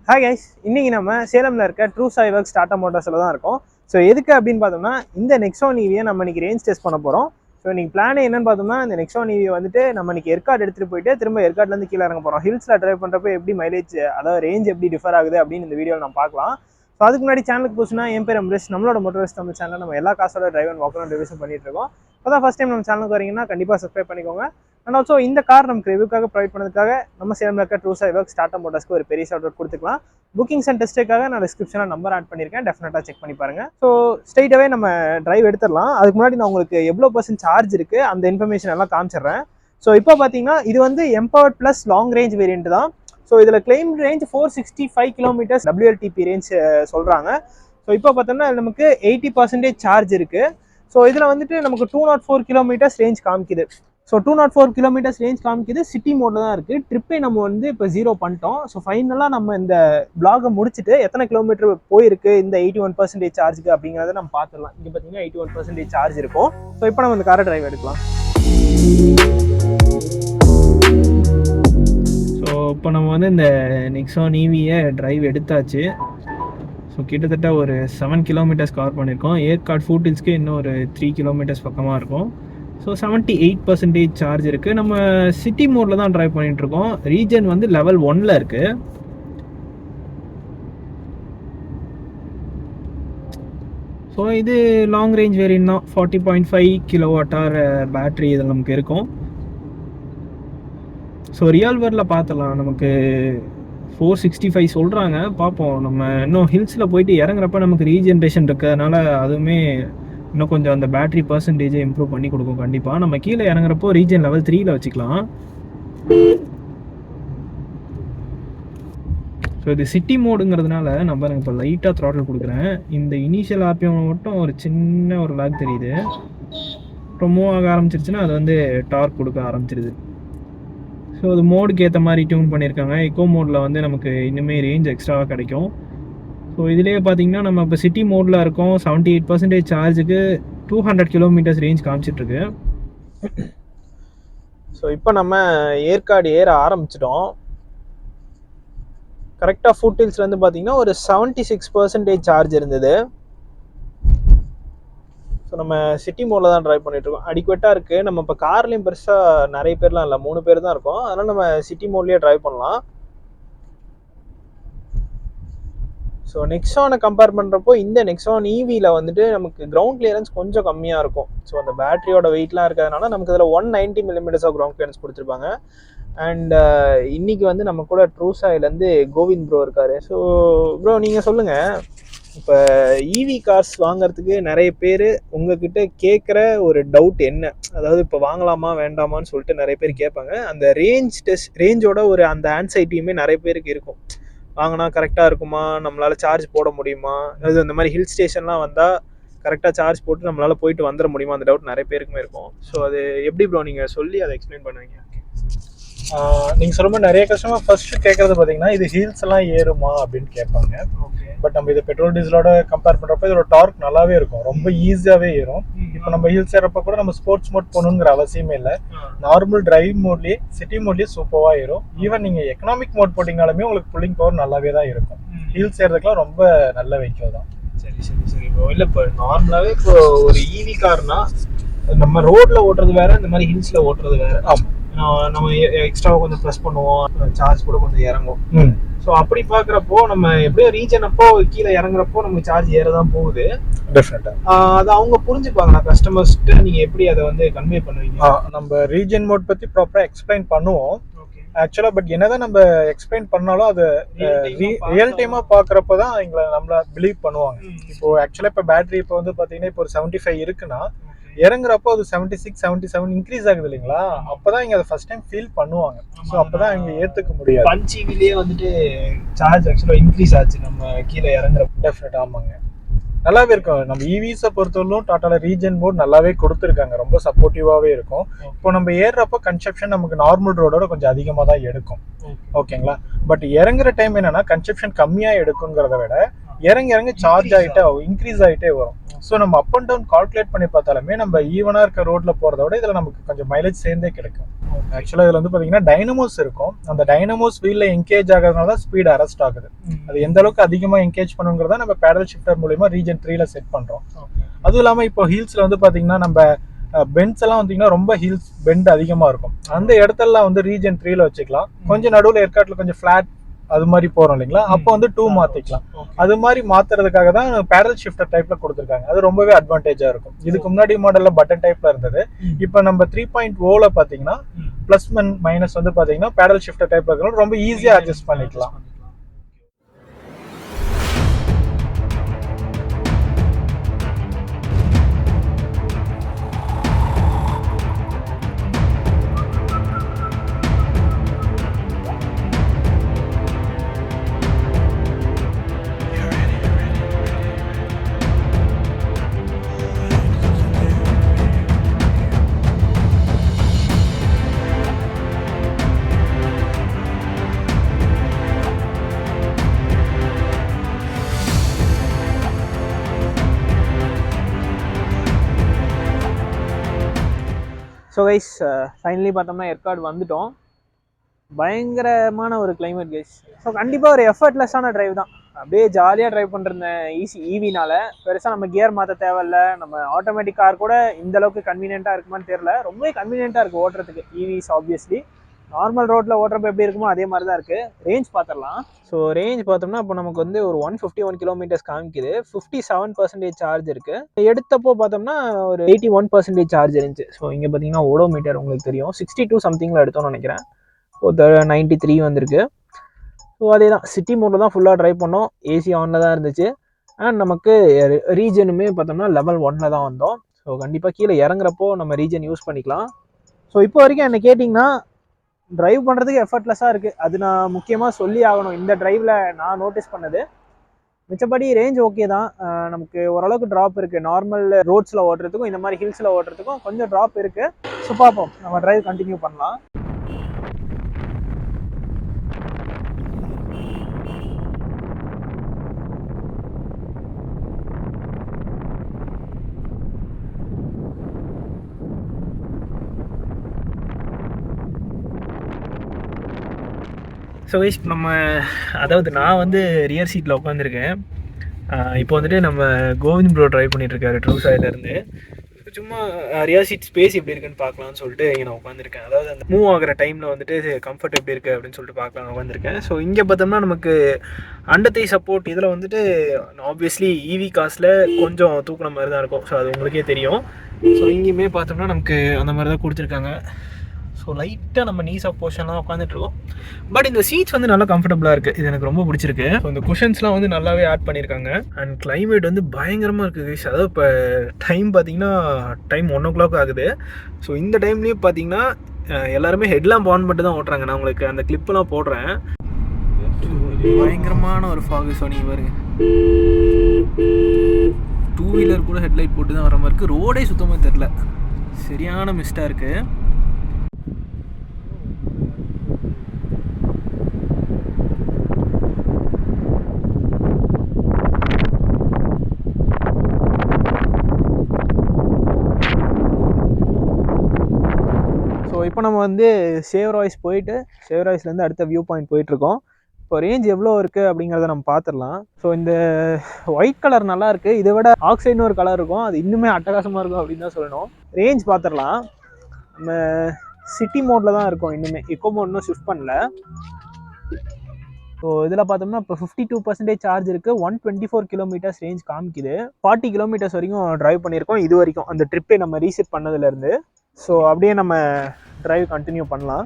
Hi guys, இன்னைக்கு நம்ம சேலம்ல இருக்க ட்ரூ சாய் ஒர்க்ஸ் டாடா மோட்டார்ஸ்ல தான் இருக்கோம். ஸோ எதுக்கு அப்படின்னு பார்த்தோம்னா, இந்த நெக்ஸான் ஈவியை நம்ம இன்னைக்கு ரேஞ்ச் டெஸ்ட் பண்ண போகிறோம். ஸோ இன்னைக்கு பிளான் என்னன்னு பார்த்தோம்னா, இந்த நெக்ஸான் ஈவியை வந்துட்டு நம்ம இன்னைக்கு ஏற்காடு எடுத்துகிட்டு போயிட்டு திரும்ப ஏற்காடுலேருந்து கீழே இறங்க போகிறோம். ஹில்ஸில் ட்ரைவ் பண்ணுறப்ப எப்படி மைலேஜ், அதாவது ரேஞ்ச் எப்படி டிஃபர் ஆகுது அப்படின்னு இந்த வீடியோவில் நம்ம பார்க்கலாம். ஸோ அதுக்கு முன்னாடி சேனலுக்கு போச்சுன்னா என் பேர் அம்ரேஷ். நம்மளோட மோட்டர்ஸ் நம்ம சேனலில் நம்ம எல்லா காசோட டிரைவ் அண்ட் வாக்கரும் ரிவிஷன் பண்ணிட்டு இருக்கோம். அதான் ஃபர்ஸ்ட் டைம் நம்ம சேனலுக்கு வரீங்கன்னா கண்டிப்பாக சப்ஸ்கிரைப் பண்ணிக்கோங்க. அண்ட் ஆல்சோ இந்த கார் நமக்கு ரிவ்யூக்காக ப்ரொவைட் பண்ணதுக்காக நம்ம சேலம்ல இருக்க ட்ரூ சாய் ஒர்க்ஸ் டாடா மோட்டார்ஸ்க்கு ஒரு பெரிய ஷவுட் அவுட் கொடுத்துக்கலாம். புக்கிங்ஸ் அண்ட் டெஸ்ட்டுக்காக நான் டிஸ்கிரிப்ஷனில் நம்பர் ஆட் பண்ணியிருக்கேன், டெஃபினட்டாக செக் பண்ணி பாருங்க. ஸோ ஸ்ட்ரைட்டாகவே நம்ம டிரைவ் எடுத்துடலாம். அதுக்கு முன்னாடி நான் உங்களுக்கு எவ்வளோ % சார்ஜ் இருக்குது அந்த இன்ஃபர்மேஷன் எல்லாம் காமிச்சிடுறேன். ஸோ இப்போ பார்த்தீங்கன்னா இது வந்து empowered plus long range variant தான். ஸோ இதில் claim range 465 kilometres WLTP range சொல்கிறாங்க. ஸோ இப்போ பார்த்தோம்னா நமக்கு 80% சார்ஜ் இருக்குது. ஸோ இதில் வந்துட்டு நமக்கு 204 கிலோமீட்டர்ஸ் ரேஞ்ச் காமிக்குது. ஸோ 204 கிலோமீட்டர்ஸ் ரேஞ்ச் காமிக்குது. சிட்டி மோட்ல தான் இருக்குது. ட்ரிப்பை நம்ம வந்து இப்போ 0 பண்ணிட்டோம். ஸோ ஃபைனலாக நம்ம இந்த பிளாகை முடிச்சுட்டு எத்தனை கிலோமீட்டர் போயிருக்கு இந்த 81% சார்ஜுக்கு அப்படிங்கிறத நம்ம பார்த்துடலாம். இங்கே பார்த்தீங்கன்னா 81% சார்ஜ் இருக்கும். ஸோ இப்போ நம்ம இந்த காரை டிரைவ் எடுக்கலாம். ஸோ இப்போ நம்ம வந்து இந்த நெக்ஸான் ஈவியை டிரைவ் எடுத்தாச்சு. ஸோ கிட்டத்தட்ட ஒரு 7 கிலோமீட்டர்ஸ் கவர் பண்ணியிருக்கோம். ஏற்காடு ஃபூட்டில்ஸ்க்கு இன்னும் ஒரு 3 கிலோமீட்டர்ஸ் பக்கமாக இருக்கும். ஸோ 78% சார்ஜ் இருக்குது. நம்ம சிட்டி மோடில் தான் ட்ரைவ் பண்ணிகிட்ருக்கோம். ரீஜன் வந்து லெவல் 1ல் இருக்குது. ஸோ இது லாங் ரேஞ்ச் வேரியன்ட் தான். 40.5 kWh பேட்ரி இதில் நமக்கு இருக்கும். ஸோ ரியால்வரில் பார்த்துலாம், நமக்கு 465 சொல்கிறாங்க. பார்ப்போம். நம்ம இன்னும் ஹில்ஸில் போயிட்டு இறங்குறப்ப நமக்கு ரீஜென்ரேஷன் இருக்கிறதுனால அதுவுமே இன்னும் கொஞ்சம் அந்த பேட்டரி பர்சன்டேஜை இம்ப்ரூவ் பண்ணி கொடுக்கும். கண்டிப்பாக நம்ம கீழே இறங்குறப்போ ரீஜன் லெவல் 3ல் வச்சுக்கலாம். ஸோ இது சிட்டி மோடுங்கிறதுனால நம்ம இப்போ லைட்டாக த்ராட்டில் கொடுக்குறேன். இந்த இனிஷியல் ஆர்பிஎம் மட்டும் ஒரு சின்ன ஒரு லாக் தெரியுது. அப்புறம் மூவ் ஆக ஆரம்பிச்சிருச்சுன்னா அது வந்து டார்க் கொடுக்க ஆரம்பிச்சிருது. ஸோ அது மோடுக்கு ஏற்ற மாதிரி டியூன் பண்ணியிருக்காங்க. எக்கோ மோடில் வந்து நமக்கு இன்னுமே ரேஞ்ச் எக்ஸ்ட்ராவாக கிடைக்கும். ஸோ இதிலே பார்த்தீங்கன்னா நம்ம இப்போ சிட்டி மோடில் இருக்கோம். 78% சார்ஜுக்கு 200 கிலோமீட்டர்ஸ் ரேஞ்ச் காமிச்சிட்ருக்கு. ஸோ இப்போ நம்ம ஏற்காடு ஏற ஆரம்பிச்சிட்டோம். கரெக்டாக ஃபுட்ஹில்ஸ்லேருந்து பார்த்தீங்கன்னா ஒரு 76% சார்ஜ் இருந்தது. ஸோ நம்ம சிட்டி மோடில் தான் ட்ரைவ் பண்ணிகிட்ருக்கோம். அடிக்குவேட்டாக இருக்குது. நம்ம இப்போ கார்லேயும் பெருசாக நிறைய பேர்லாம் இல்லை, 3 பேர் தான் இருக்கோம். அதனால் நம்ம சிட்டி மோட்லேயே ட்ரைவ் பண்ணலாம். ஸோ நெக்ஸானை கம்பேர் பண்ணுறப்போ இந்த நெக்ஸான் ஈவியில் வந்துட்டு நமக்கு கிரவுண்ட் கிளியரன்ஸ் கொஞ்சம் கம்மியாக இருக்கும். ஸோ அந்த பேட்டரியோட வெயிட்லாம் இருக்கிறதுனால நமக்கு இதில் 190 mm ஆஃப் கிரவுண்ட் கிளியரன்ஸ் கொடுத்துருப்பாங்க. அண்ட் இன்னைக்கு வந்து நம்ம கூட ட்ரூ சாயிலேருந்து கோவிந்த் ப்ரோ இருக்கார். ஸோ ப்ரோ நீங்கள் சொல்லுங்கள், இப்போ ஈவி கார்ஸ் வாங்குறதுக்கு நிறைய பேர் உங்ககிட்ட கேட்குற ஒரு டவுட் என்ன? அதாவது இப்போ வாங்கலாமா வேண்டாமான்னு சொல்லிட்டு நிறைய பேர் கேட்பாங்க. அந்த ரேஞ்சோட ஒரு அந்த ஆன்சைட்டியுமே நிறைய பேருக்கு இருக்கும். வாங்கினா கரெக்டாக இருக்குமா, நம்மளால் சார்ஜ் போட முடியுமா, அது அந்த மாதிரி ஹில் ஸ்டேஷன்லாம் வந்தால் கரெக்டாக சார்ஜ் போட்டு நம்மளால் போயிட்டு வந்துட முடியுமா, அந்த டவுட் நிறைய பேருக்குமே இருக்கும். ஸோ அது எப்படி ப்ரோ நீங்கள் சொல்லி அதை எக்ஸ்பிளைன் பண்ணுவீங்க? நீங்கள் சொல்ல மாதிரி நிறைய கஸ்டமர் ஃபர்ஸ்ட் கேட்குறது பார்த்தீங்கன்னா இது ஹீல்ஸ் எல்லாம் ஏறுமா அப்படின்னு கேட்பாங்க. பட் நம்ம இது பெட்ரோல் டீசலோட கம்பேர் பண்ணுறப்ப இதோட டார்க் நல்லாவே இருக்கும், ரொம்ப ஈஸியாகவே ஏறும். இப்போ நம்ம ஹில்ஸ் ஏறப்ப கூட நம்ம ஸ்போர்ட்ஸ் மோட் போகணுங்கிற அவசியமே இல்லை. நார்மல் டிரைவ் மோட்லேயே சிட்டி மோட்லேயே சூப்பராக ஏறும். ஈவன் நீங்கள் எக்கனாமிக் மோட் போட்டிங்கனாலுமே உங்களுக்கு புல்லிங் பவர் நல்லாவே தான் இருக்கும். ஹில்ஸ் ஏறதுக்குலாம் ரொம்ப நல்ல வெஹிக்கிள் தான். சரி சரி சரி ப்ரோ. இல்லை இப்போ நார்மலாகவே இப்போ ஒரு ஈவி கார்னா நம்ம ரோட்டில் ஓட்டுறது வேறு, இந்த மாதிரி ஹில்ஸில் ஓட்டுறது வேறு. ஆமாம், நம்ம எக்ஸ்ட்ராவாக கொஞ்சம் ப்ரெஸ் பண்ணுவோம், சார்ஜ் கூட கொஞ்சம் இறங்கும். ஸோ அப்படி பார்க்குறப்போ நம்ம எப்படியோ ரீஜன் அப்போ கீழே இறங்குறப்போ நமக்கு சார்ஜ் ஏற தான் போகுது. டெஃபினட்டாக அதை அவங்க புரிஞ்சுப்பாங்க. கஸ்டமர்ஸ்ட்டு நீங்கள் எப்படி அதை வந்து கன்வே பண்ணுவீங்க? நம்ம ரீஜன் மோட் பற்றி ப்ராப்பராக எக்ஸ்பிளைன் பண்ணுவோம் ஆக்சுவலாக. பட் என்னதான் நம்ம எக்ஸ்பிளைன் பண்ணாலும் அது ரியல் டைமாக பார்க்குறப்ப தான் எங்களை நம்மள பிலீவ் பண்ணுவாங்க. இப்போ ஆக்சுவலாக இப்போ பேட்டரி இப்போ வந்து பார்த்தீங்கன்னா இப்போ ஒரு 75 இருக்குன்னா இறங்குறப்போ அது 76, 77 இன்க்ரீஸ் ஆகுது இல்லைங்களா? அப்போதான் இங்கே அதை ஃபர்ஸ்ட் டைம் ஃபீல் பண்ணுவாங்க. ஸோ அப்போதான் இங்கே ஏற்றுக்க முடியாது. பஞ்சிவிலேயே வந்துட்டு சார்ஜ் ஆக்சுவலாக இன்க்ரீஸ் ஆச்சு நம்ம கீழே இறங்குறப்போ. டெஃபினட் ஆமாங்க, நல்லாவே இருக்கும். நம்ம ஈவிஸை பொறுத்தவரைக்கும் டாட்டால ரீஜன் மோட் நல்லாவே கொடுத்துருக்காங்க, ரொம்ப சப்போர்ட்டிவாகவே இருக்கும். இப்போ நம்ம ஏறுறப்போ கன்செப்ஷன் நமக்கு நார்மல் ரோடோட கொஞ்சம் அதிகமாக தான் எடுக்கும், ஓகேங்களா? பட் இறங்குற டைம் என்னன்னா கன்செப்ஷன் கம்மியாக எடுக்குங்கிறத விட இறங்க சார்ஜ் ஆகிட்டே இன்க்ரீஸ் ஆகிட்டே வரும். ஸோ நம்ம அப் அண்ட் டவுன் கால்குலேட் பண்ணி பார்த்தாலுமே நம்ம ஈவனாக இருக்க ரோட்ல போகிறத விட இதில் நமக்கு கொஞ்சம் மைலேஜ் சேர்ந்தே கிடைக்கும். ஆக்சுவலாக இதில் வந்து பார்த்தீங்கன்னா டைனமோஸ் இருக்கும். அந்த டைனமோஸ் வீலில் என்கேஜ் ஆகிறதுனால தான் ஸ்பீடு அரெஸ்ட் ஆகுது. அது எந்த அளவுக்கு அதிகமாக என்கேஜ் பண்ணுங்கிறத நம்ம பேடல் ஷிஃப்டர் மூலியமா ரீஜன் 3ல செட் பண்ணுறோம். அதுவும் இல்லாமல் இப்போ ஹீல்ஸில் வந்து பார்த்தீங்கன்னா நம்ம பெண்ட்ஸ் எல்லாம் வந்தீங்கன்னா ரொம்ப ஹீல்ஸ் பெண்ட் அதிகமாக இருக்கும். அந்த இடத்தெல்லாம் வந்து ரீஜன் 3ல வச்சுக்கலாம். கொஞ்சம் நடுவில் ஏற்காட்டில் கொஞ்சம் ஃப்ளாட் அது மாதிரி போறோம் இல்லைங்களா, அப்போ வந்து 2 மாத்திக்கலாம். அது மாதிரி மாத்துறதுக்காக தான் பேடல் ஷிஃப்டர் டைப்ல கொடுத்துருக்காங்க. அது ரொம்பவே அட்வான்டேஜா இருக்கும். இதுக்கு முன்னாடி மாடல்ல பட்டன் டைப்ல இருந்தது. இப்போ நம்ம 3.0ல பாத்தீங்கன்னா பிளஸ் மைனஸ் வந்து பாத்தீங்கன்னா பேடல் ஷிஃப்டர் டைப்ல இருக்கிறது ரொம்ப ஈஸியா அட்ஜஸ்ட் பண்ணிக்கலாம். ஸோ கைஸ் ஃபைனலி பார்த்தோம்னா ஏற்காடு வந்துட்டோம். பயங்கரமான ஒரு கிளைமேட் கைஸ். ஸோ கண்டிப்பாக ஒரு எஃபர்ட்லெஸ்ஸான டிரைவ் தான். அப்படியே ஜாலியாக ட்ரைவ் பண்ணுற ஈவினால பெருசாக நம்ம கியர் மாற்ற தேவையில்ல. நம்ம ஆட்டோமேட்டிக் கார் கூட இந்த அளவுக்கு கன்வீனியண்ட்டாக இருக்குமான்னு தெரியல. ரொம்பவே கன்வீனியண்ட்டாக இருக்குது ஓட்டுறதுக்கு. ஈவிஸ் ஆப்வியஸ்லி நார்மல் ரோட்டில் ஓட்டுறப்ப எப்படி இருக்குமோ அதே மாதிரி தான் இருக்குது. ரேஞ்ச் பார்த்துடலாம். ஸோ ரேஞ்ச் பார்த்தோம்னா இப்போ நமக்கு வந்து ஒரு 151 கிலோமீட்டர்ஸ் காமிக்குது. 57% சார்ஜ் இருக்குது. எடுத்தப்போ பார்த்தோம்னா ஒரு 81% சார்ஜ் இருந்துச்சு. ஸோ இங்கே பார்த்தீங்கன்னா ஓடோமீட்டர் உங்களுக்கு தெரியும் 62 சம்திங்கில் எடுத்தோம்னு நினைக்கிறேன். ஸோ 93 வந்திருக்கு. ஸோ அதே தான் சிட்டி மோடில் தான் ஃபுல்லாக ட்ரைவ் பண்ணோம். ஏசி ஆனில் தான் இருந்துச்சு. அண்ட் நமக்கு ரீஜனுமே பார்த்தோம்னா லெவல் 1ல் தான் வந்தோம். ஸோ கண்டிப்பாக கீழே இறங்குறப்போ நம்ம ரீஜன் யூஸ் பண்ணிக்கலாம். ஸோ இப்போ வரைக்கும் என்ன கேட்டிங்கன்னா ட்ரைவ் பண்ணுறதுக்கு எஃபர்ட்லெஸ்ஸாக இருக்குது. அது நான் முக்கியமாக சொல்லி ஆகணும். இந்த ட்ரைவில் நான் நோட்டீஸ் பண்ணது. மிச்சப்படி ரேஞ்ச் ஓகே தான். நமக்கு ஓரளவுக்கு ட்ராப் இருக்குது. நார்மல் ரோட்ஸில் ஓட்டுறதுக்கும் இந்த மாதிரி ஹில்ஸில் ஓட்டுறதுக்கும் கொஞ்சம் ட்ராப் இருக்குது. ஸோ பார்ப்போம், நம்ம ட்ரைவ் கண்டினியூ பண்ணலாம். ஸோ கைஸ் நம்ம அதாவது நான் வந்து ரியர் சீட்டில் உட்காந்துருக்கேன். இப்போ வந்துட்டு நம்ம கோவிந்த் ப்ரோ ட்ரைவ் பண்ணிகிட்ருக்காரு ட்ரூசாயிலேருந்து. சும்மா ரியர் சீட் ஸ்பேஸ் எப்படி இருக்குன்னு பார்க்கலான்னு சொல்லிட்டு இங்கே நான் உட்காந்துருக்கேன். அதாவது அந்த மூவ் ஆகிற டைமில் வந்துட்டு கம்ஃபர்ட் எப்படி இருக்குது அப்படின்னு சொல்லிட்டு பார்க்கலாம் உட்காந்துருக்கேன். ஸோ இங்கே பார்த்தோம்னா நமக்கு அண்டத்தை சப்போர்ட் இதில் வந்துட்டு ஆப்வியஸ்லி ஈவி காசில் கொஞ்சம் தூக்குன மாதிரி தான் இருக்கும். ஸோ அது உங்களுக்கே தெரியும். ஸோ இங்கேயுமே பார்த்தோம்னா நமக்கு அந்த மாதிரி தான் கொடுத்துருக்காங்க. ஸோ லைட்டாக நம்ம நீஸ் ஆஃப் போர்ஷன்லாம் உட்காந்துட்ருக்கோம். பட் இந்த சீட்ஸ் வந்து நல்லா கம்ஃபர்டபுளாக இருக்குது. இது எனக்கு ரொம்ப பிடிச்சிருக்கு. ஸோ இந்த குஷன்ஸ்லாம் வந்து நல்லாவே ஆட் பண்ணியிருக்காங்க. அண்ட் கிளைமேட் வந்து பயங்கரமாக இருக்குது கைஸ். அதாவது இப்போ டைம் பார்த்தீங்கன்னா டைம் 1 o'clock ஆகுது. ஸோ இந்த டைம்லேயும் பார்த்தீங்கன்னா எல்லாருமே ஹெட்லாம்ப் ஆன் பண்ணிட்டு தான் ஓட்டுறாங்க. நான் உங்களுக்கு அந்த கிளிப்பெல்லாம் போடுறேன். பயங்கரமான ஒரு ஃபாகு. ஸோ நீங்கள் பாருங்க, 2 வீலர் கூட ஹெட்லைட் போட்டு தான் வர மாதிரி இருக்குது. ரோடே சுத்தமாக தெரில, சரியான மிஸ்டாக இருக்குது. இப்போ நம்ம வந்து சேவராய்ஸ் போயிட்டு சேவராய்ஸ்லேருந்து அடுத்த வியூ பாயிண்ட் போயிட்டுருக்கோம். இப்போ ரேஞ்ச் எவ்வளோ இருக்குது அப்படிங்கிறத நம்ம பார்த்துடலாம். ஸோ இந்த ஒயிட் கலர் நல்லா இருக்குது. இதை விட ஆக்சைடுன்னு ஒரு கலர் இருக்கும், அது இன்னுமே அட்டகாசமாக இருக்கும் அப்படின்னு தான் சொல்லணும். ரேஞ்ச் பார்த்துடலாம். நம்ம சிட்டி மோடில் தான் இருக்கும். இன்னுமே எக்கோ மோட் இன்னும் ஷிஃப்ட் பண்ணல. ஸோ இதில் பார்த்தோம்னா இப்போ 52% சார்ஜ் இருக்குது. 124 கிலோமீட்டர்ஸ் ரேஞ்ச் காமிக்குது. 40 கிலோமீட்டர்ஸ் வரைக்கும் ட்ரைவ் பண்ணியிருக்கோம் இது வரைக்கும், அந்த ட்ரிப்பை நம்ம ரீசெட் பண்ணதுலேருந்து. ஸோ அப்படியே நம்ம ட்ரைவ் கண்டினியூ பண்ணலாம்.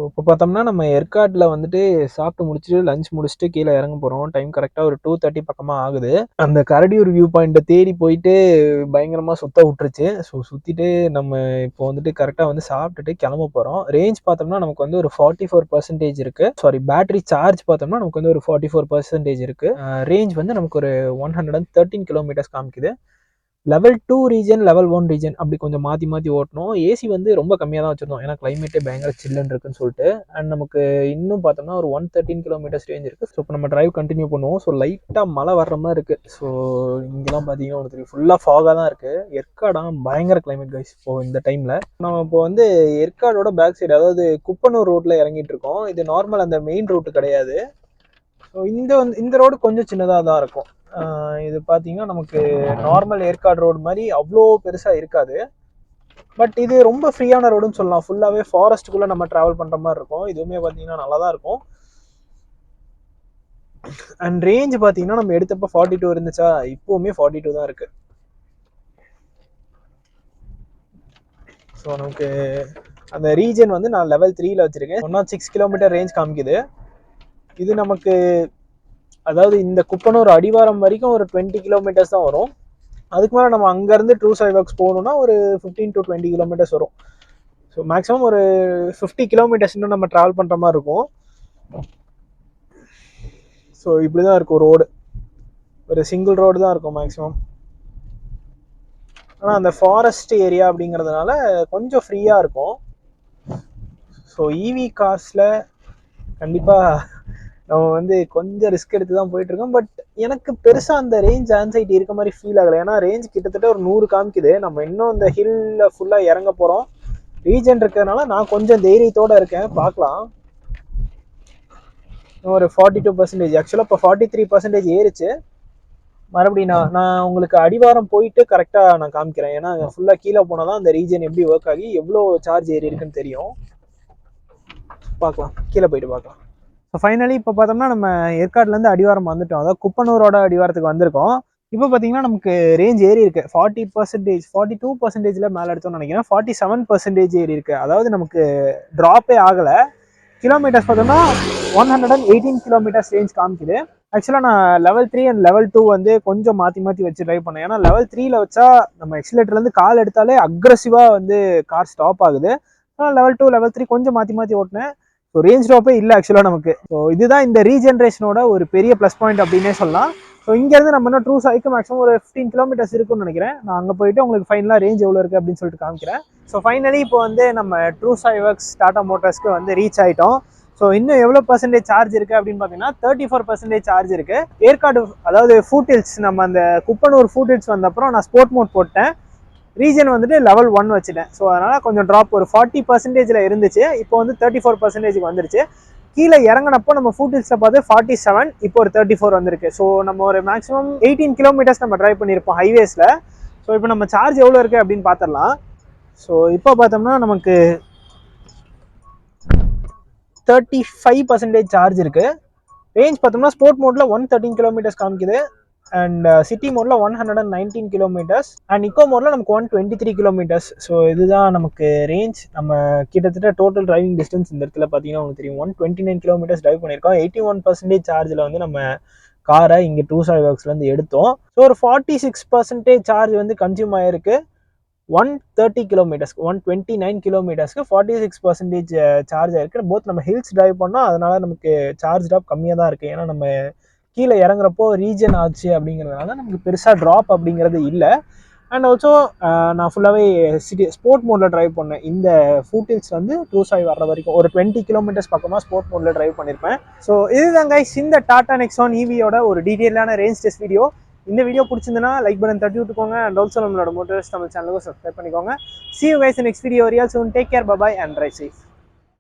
இப்போ இப்போ பார்த்தோம்னா நம்ம ஏற்காட்டில் வந்துட்டு சாப்பிட்டு முடிச்சுட்டு லஞ்ச் முடிச்சுட்டு கீழே இறங்க போகிறோம். டைம் கரெக்டாக ஒரு 2:30 பக்கமாக ஆகுது. அந்த கரடியூர் வியூ பாயிண்ட்டை தேடி போயிட்டு பயங்கரமாக சுத்த விட்டுருச்சு. ஸோ சுற்றிட்டு நம்ம இப்போ வந்துட்டு கரெக்டாக வந்து சாப்பிட்டுட்டு கிளம்ப போகிறோம். ரேஞ்ச் பார்த்தோம்னா நமக்கு வந்து ஒரு 44% இருக்குது. சாரி, பேட்டரி சார்ஜ் பார்த்தோம்னா நமக்கு வந்து ஒரு 44% இருக்குது. ரேஞ்ச் வந்து நமக்கு ஒரு 113 கிலோமீட்டர்ஸ் காமிக்குது. லெவல் 2 ரீஜன், லெவல் 1 ரீஜன் அப்படி கொஞ்சம் மாற்றி மாற்றி ஓட்டணும். ஏசி வந்து ரொம்ப கம்மியாக தான் வச்சுருந்தோம், ஏன்னா கிளைமேட்டே பயங்கர சில்லுன்னு இருக்குன்னு சொல்லிட்டு. அண்ட் நமக்கு இன்னும் பார்த்தோம்னா ஒரு 113 கிலோமீட்டர்ஸ் ரேஞ்ச் இருக்குது. ஸோ இப்போ நம்ம டிரைவ் கண்டினியூ பண்ணுவோம். ஸோ லைட்டாக மழை வர்ற மாதிரி இருக்குது. ஸோ இங்கெல்லாம் பார்த்தீங்கன்னா உங்களுக்கு ஃபுல்லாக ஃபாகாக தான் இருக்குது. ஏற்காடாக பயங்கர கிளைமேட் கைஸ் இப்போது இந்த டைமில். நம்ம இப்போ வந்து ஏற்காடோட பேக் சைடு, அதாவது குப்பனூர் ரோட்டில் இறங்கிட்டு இருக்கோம். இது நார்மல் அந்த மெயின் ரூட்டு கிடையாது. ஸோ இந்த ரோடு கொஞ்சம் சின்னதாக தான் இருக்கும். இது பார்த்தீங்கன்னா நமக்கு நார்மல் ஏற்காடு ரோடு மாதிரி அவ்வளோ பெருசாக இருக்காது. பட் இது ரொம்ப ஃப்ரீயான ரோடுன்னு சொல்லலாம். ஃபுல்லாகவே ஃபாரஸ்ட்டுக்குள்ளே நம்ம ட்ராவல் பண்ணுற மாதிரி இருக்கும். இதுவுமே பார்த்தீங்கன்னா நல்லா தான் இருக்கும். அண்ட் ரேஞ்ச் பார்த்தீங்கன்னா நம்ம எடுத்தப்போ 42 இருந்துச்சா, இப்போவுமே 42 தான் இருக்குது. ஸோ நமக்கு அந்த ரீஜன் வந்து நான் லெவல் 3ல் வச்சுருக்கேன். 106 கிலோமீட்டர் ரேஞ்ச் காமிக்குது. இது நமக்கு, அதாவது இந்த குப்பனூர் அடிவாரம் வரைக்கும் ஒரு 20 கிலோமீட்டர்ஸ் தான் வரும். அதுக்கு மேலே நம்ம அங்கேருந்து ட்ரூ சாய் ஒர்க்ஸ் போகணுன்னா ஒரு 15 to 20 கிலோமீட்டர்ஸ் வரும். ஸோ மேக்ஸிமம் ஒரு 50 கிலோமீட்டர்ஸ் இன்னும் நம்ம ட்ராவல் பண்ணுற மாதிரி இருக்கும். ஸோ இப்படி தான் இருக்கும் ரோடு. ஒரு சிங்கிள் ரோடு தான் இருக்கும் மேக்ஸிமம். ஆனால் அந்த ஃபாரஸ்ட் ஏரியா அப்படிங்கிறதுனால கொஞ்சம் ஃப்ரீயாக இருக்கும். ஸோ இவி கார்ஸில் கண்டிப்பாக நம்ம வந்து கொஞ்சம் ரிஸ்க் எடுத்து தான் போயிட்டுருக்கோம். பட் எனக்கு பெருசாக அந்த ரேஞ்ச் ஆன்சைட்டி இருக்க மாதிரி ஃபீல் ஆகலை. ஏன்னா ரேஞ்ச் கிட்டத்தட்ட ஒரு 100 காமிக்குது. நம்ம இன்னும் இந்த ஹில்ல ஃபுல்லாக இறங்க போகிறோம். ரீஜன் இருக்கிறதுனால நான் கொஞ்சம் தைரியத்தோடு இருக்கேன். பார்க்கலாம். ஒரு 42%, ஆக்சுவலாக இப்போ 43% ஏறிச்சு. மறுபடியும் நான் உங்களுக்கு அடிவாரம் போயிட்டு கரெக்டாக நான் காமிக்கிறேன். ஏன்னா ஃபுல்லாக கீழே போனால் தான் அந்த ரீஜன் எப்படி ஒர்க் ஆகி எவ்வளோ சார்ஜ் ஏறி இருக்குன்னு தெரியும். பார்க்கலாம், கீழே போயிட்டு பார்க்கலாம். ஸோ ஃபைனலி இப்போ பார்த்தோம்னா நம்ம ஏற்காடுலேருந்து அடிவாரம் வந்துட்டோம். அதாவது குப்பனூரோட அடிவாரத்துக்கு வந்திருக்கோம். இப்போ பார்த்தீங்கன்னா நமக்கு ரேஞ்ச் ஏறி இருக்குது. 40%, 42% மேலே எடுத்தோம்னு நினைக்கிறேன். 47% ஏறி இருக்குது. அதாவது நமக்கு ட்ராப்பே ஆகலை. கிலோமீட்டர்ஸ் பார்த்தோம்னா 118 கிலோமீட்டர்ஸ் ரேஞ்ச் காமிக்குது. ஆக்சுவலாக நான் லெவல் 3 அண்ட் லெவல் 2 வந்து கொஞ்சம் மாற்றி மாற்றி வச்சு ட்ரைவ் பண்ணேன். ஏன்னா லெவல் 3ல் வச்சா நம்ம எக்ஸிலேட்டர்லேருந்து கால் எடுத்தாலே அக்ரெசிவாக வந்து கார் ஸ்டாப் ஆகுது. ஆனால் லெவல் 2, லெவல் 3 கொஞ்சம் மாற்றி மாற்றி ஓட்டினேன். ஸோ ரேஞ்ச் ட்ராப்பே இல்லை ஆக்சுவலாக நமக்கு. ஸோ இதுதான் இந்த ரீஜென்ரேஷனோட ஒரு பெரிய ப்ளஸ் பாயிண்ட் அப்படின்னே சொல்லலாம். ஸோ இங்கேருந்து நம்ம இன்னும் ட்ரூ சாய்க்கு மேக்ஸிமம் ஒரு 15 கிலோமீட்டர்ஸ் இருக்குன்னு நினைக்கிறேன். நான் அங்கே போயிட்டு உங்களுக்கு ஃபைனலாக ரேஞ்ச் எவ்வளோ இருக்குது அப்படின்னு சொல்லிட்டு காமிக்கிறேன். ஸோ ஃபைனலி இப்போ வந்து நம்ம ட்ரூ சாய் ஒர்க்ஸ் டாடா மோட்டார்ஸ்க்கு வந்து ரீச் ஆகிட்டோம். ஸோ இன்னும் எவ்வளோ % சார்ஜ் இருக்குது அப்படின்னு பார்த்தீங்கன்னா 34% சார்ஜ் இருக்குது. ஏற்காடு, அதாவது ஃபூட்டில்ஸ், நம்ம அந்த குப்பனூர் ஃபூட்டில்ஸ் வந்த அப்புறம் நான் ஸ்போர்ட் மோட் போட்டேன். ரீஜன் வந்துட்டு லெவல் 1 வச்சுட்டேன். ஸோ அதனால் கொஞ்சம் ட்ராப் ஒரு 40%ல் இருந்துச்சு. இப்போ வந்து 34%க்கு வந்துருச்சு. கீழே இறங்கினப்போ நம்ம ஃபூட்டில்ஸில் பார்த்து 47, இப்போ ஒரு 34 வந்திருக்கு. ஸோ நம்ம ஒரு மேக்ஸிமம் 18 கிலோமீட்டர்ஸ் நம்ம ட்ரைவ் பண்ணியிருப்போம் ஹைவேஸில். ஸோ இப்போ நம்ம சார்ஜ் எவ்வளோ இருக்குது அப்படின்னு பார்த்துடலாம். ஸோ இப்போ பார்த்தோம்னா நமக்கு 35% சார்ஜ் இருக்குது. ரேஞ்ச் பார்த்தோம்னா ஸ்போர்ட் மோடில் 113 கிலோமீட்டர்ஸ் காமிக்குது. அண்ட் சிட்டி மோடில் 119 கிலோமீட்டர்ஸ். அண்ட் இக்கோ மோடில் நமக்கு 123 கிலோமீட்டர்ஸ். ஸோ இதுதான் நமக்கு ரேஞ்ச். நம்ம கிட்டத்தட்ட டோட்டல் டிரைவிங் டிஸ்டன்ஸ் இந்த இடத்துல பார்த்தீங்கன்னா உங்களுக்கு தெரியும் 129 கிலோமீட்டர்ஸ் டிரைவ் பண்ணியிருக்கோம். 81% சார்ஜில் வந்து நம்ம காரை இங்கே ட்ரூ சாய் ஒர்க்ஸ்லேருந்து எடுத்தோம். ஸோ ஒரு 46% சார்ஜ் வந்து கன்சியூம் ஆகிருக்கு. 130 கிலோமீட்டர்ஸ்க்கு, 129 கிலோமீட்டர்ஸ்க்கு 46% சார்ஜ் ஆகிருக்கு. போத் நம்ம ஹில்ஸ் டிரைவ் பண்ணோம், அதனால நமக்கு சார்ஜ் ட்ராப் கம்மியாக தான் இருக்குது. ஏன்னா நம்ம கீழே இறங்குறப்போ ரீஜன் ஆச்சு அப்படிங்கிறதுனால நமக்கு பெருசாக ட்ராப் அப்படிங்கிறது இல்லை. அண்ட் ஆல்சோ நான் ஃபுல்லாகவே சிட்டி ஸ்போர்ட் மோடில் ட்ரைவ் பண்ணேன். இந்த ஃபூட்டில்ஸ் வந்து ட்ரூ சாய் வர்ற வரைக்கும் ஒரு 20 கிலோமீட்டர்ஸ் பக்கமாக ஸ்போர்ட் மோடில் ட்ரைவ் பண்ணியிருப்பேன். ஸோ இதுதான் கைஸ் இந்த டாடா நெக்ஸான் ஈவியோட ஒரு டீட்டெயிலான ரேஞ்ச் டெஸ்ட் வீடியோ. இந்த வீடியோ பிடிச்சிருந்தனா லைக் பட்டன் தட்டி விட்டுக்கோங்க. அண்ட் ஆல்சோ நம்மளோட மோட்டர்ஸ் தமிழ் சேனலுக்கும் சப்ஸ்கிரைப் பண்ணிக்கோங்க. See you guys in next video. Real soon. Take care. Bye bye and drive safe.